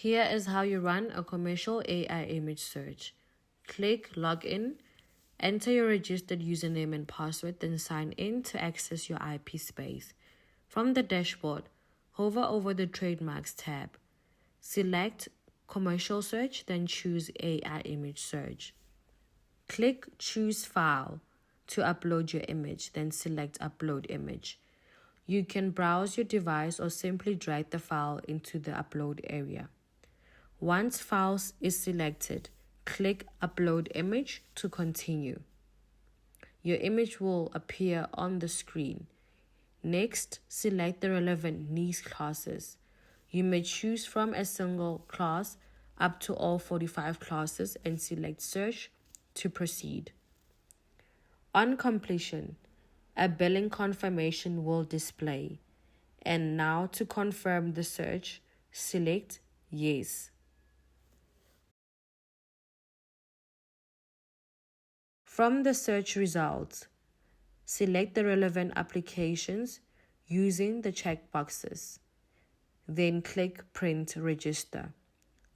Here is how you run a commercial AI image search. Click Login, enter your registered username and password, then sign in to access your IP space. From the dashboard, hover over the Trademarks tab. Select Commercial Search, then choose AI Image Search. Click Choose File to upload your image, then select Upload Image. You can browse your device or simply drag the file into the upload area. Once files is selected, click Upload Image to continue. Your image will appear on the screen. Next, select the relevant niche classes. You may choose from a single class up to all 45 classes and select Search to proceed. On completion, a billing confirmation will display. And now to confirm the search, select Yes. From the search results, select the relevant applications using the checkboxes. Then click Print Register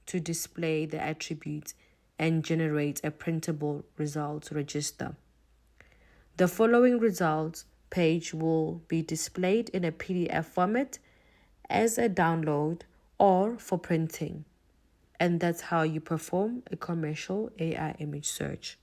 to display the attributes and generate a printable results register. The following results page will be displayed in a PDF format as a download or for printing. And that's how you perform a commercial AI image search.